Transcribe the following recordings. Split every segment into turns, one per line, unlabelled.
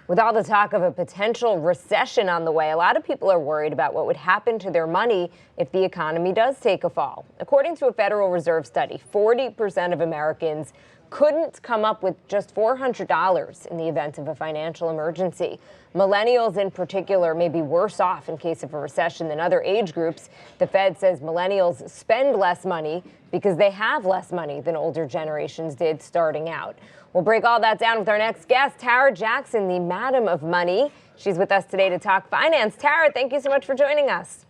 With all the talk of a potential recession on the way, a lot of people are worried about what would happen to their money if the economy does take a fall. According to a Federal Reserve study, 40% of Americans couldn't come up with just $400 in the event of a financial emergency. Millennials in particular may be worse off in case of a recession than other age groups. The Fed says millennials spend less money because they have less money than older generations did starting out. We'll break all that down with our next guest, Tarra Jackson, the Madam of Money. She's with us today to talk finance. Tarra, thank you so much for joining us.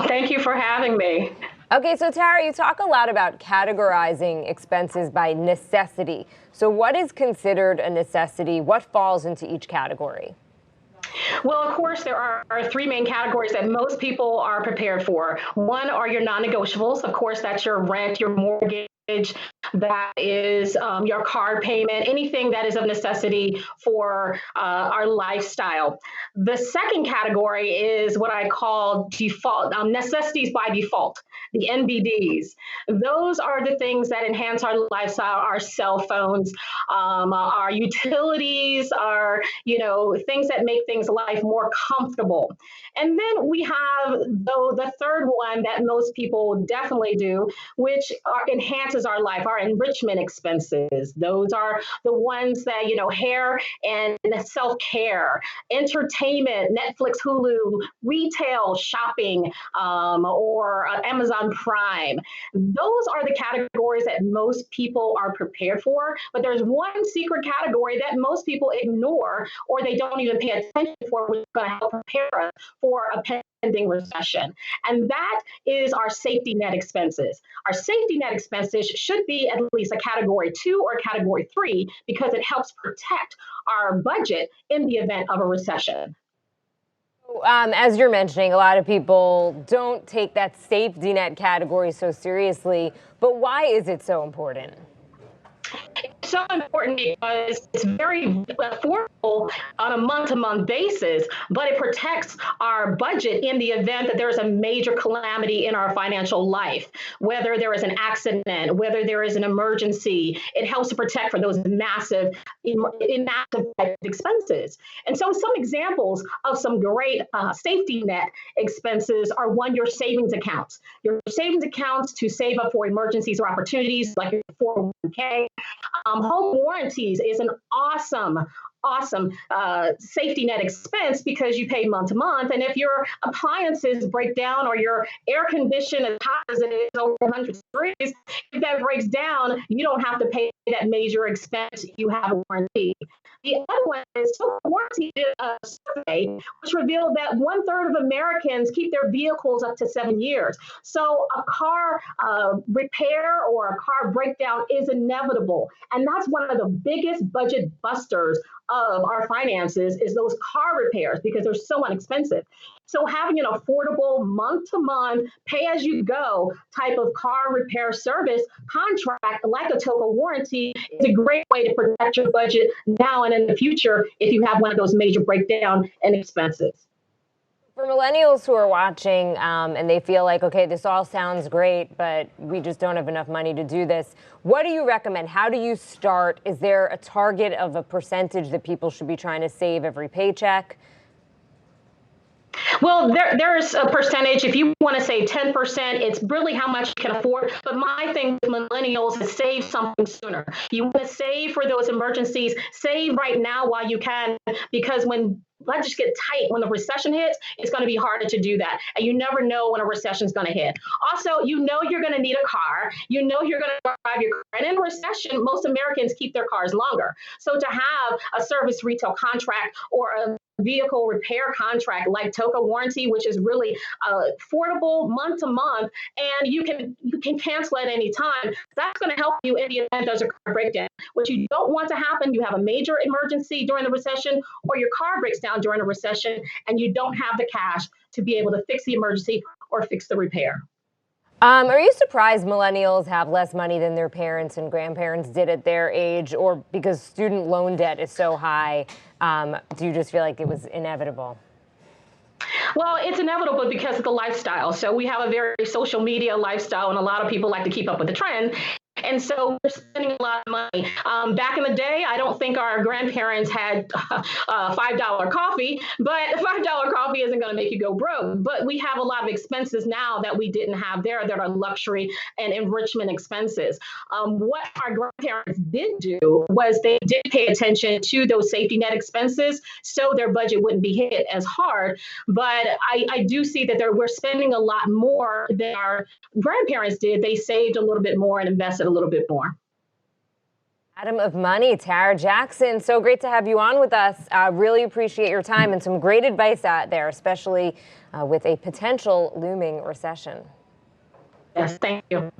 Thank you for having me.
Okay, so Tarra, you talk a lot about categorizing expenses by necessity. So what is considered a necessity? What falls into each category?
Well, of course, there are three main categories that most people are prepared for. One are your non-negotiables. Of course, that's your rent, your mortgage, that is your card payment, anything that is of necessity for our lifestyle. The second category is what I call default necessities by default, the NBDs. Those are the things that enhance our lifestyle, our cell phones, our utilities, our things that make things life more comfortable. And then we have the third one that most people definitely do, which enhances our life, our enrichment expenses. Those are the ones that, hair and self-care, entertainment, Netflix, Hulu, retail, shopping, or Amazon Prime. Those are the categories that most people are prepared for. But there's one secret category that most people ignore or they don't even pay attention for, which is going to help prepare us for a pending recession. And that is our safety net expenses. Our safety net expenses should be at least a category 2 or category 3 because it helps protect our budget in the event of a recession.
As you're mentioning, a lot of people don't take that safety net category so seriously, but why is it so important?
It's so important because it's very affordable on a month-to-month basis, but it protects our budget in the event that there's a major calamity in our financial life, whether there is an accident, whether there is an emergency. It helps to protect for those massive expenses. And so some examples of some great safety net expenses are one, your savings accounts. Your savings accounts to save up for emergencies or opportunities like your 401k. Home warranties is an awesome safety net expense because you pay month to month. And if your appliances break down or your air condition is hot as it is over 100 degrees, if that breaks down, you don't have to pay that major expense. You have a warranty. The other one is Total Warranty did a survey which revealed that 1/3 of Americans keep their vehicles up to 7 years. So a car repair or a car breakdown is inevitable. And that's one of the biggest budget busters of our finances is those car repairs because they're so inexpensive. So having an affordable month-to-month, pay-as-you-go type of car repair service contract like a Total Warranty is a great way to protect your budget now and in the future if you have one of those major breakdown and expenses.
For millennials who are watching and they feel like, okay, this all sounds great, but we just don't have enough money to do this, what do you recommend? How do you start? Is there a target of a percentage that people should be trying to save every paycheck?
Well, there's a percentage. If you want to save 10%, it's really how much you can afford. But my thing with millennials is save something sooner. You want to save for those emergencies. Save right now while you can, because when budgets get tight, when the recession hits, it's going to be harder to do that. And you never know when a recession is going to hit. Also, you're going to need a car. You're going to drive your car. And in a recession, most Americans keep their cars longer. So to have a service retail contract or a vehicle repair contract like Total Warranty, which is really affordable month to month, and you can cancel at any time. That's going to help you in the event there's a car breakdown. What you don't want to happen, you have a major emergency during the recession, or your car breaks down during a recession, and you don't have the cash to be able to fix the emergency or fix the repair.
Are you surprised millennials have less money than their parents and grandparents did at their age, or because student loan debt is so high, do you just feel like it was inevitable?
Well, it's inevitable because of the lifestyle. So we have a very social media lifestyle, and a lot of people like to keep up with the trend. And so we're spending a lot of money. Back in the day, I don't think our grandparents had $5 coffee, but $5 coffee isn't going to make you go broke. But we have a lot of expenses now that we didn't have there that are luxury and enrichment expenses. What our grandparents did do was they did pay attention to those safety net expenses so their budget wouldn't be hit as hard. But I do see that we're spending a lot more than our grandparents did. They saved a little bit more and invested a little bit more.
Madam of Money, Tarra Jackson, so great to have you on with us. Really appreciate your time and some great advice out there, especially with a potential looming recession.
Yes, thank you.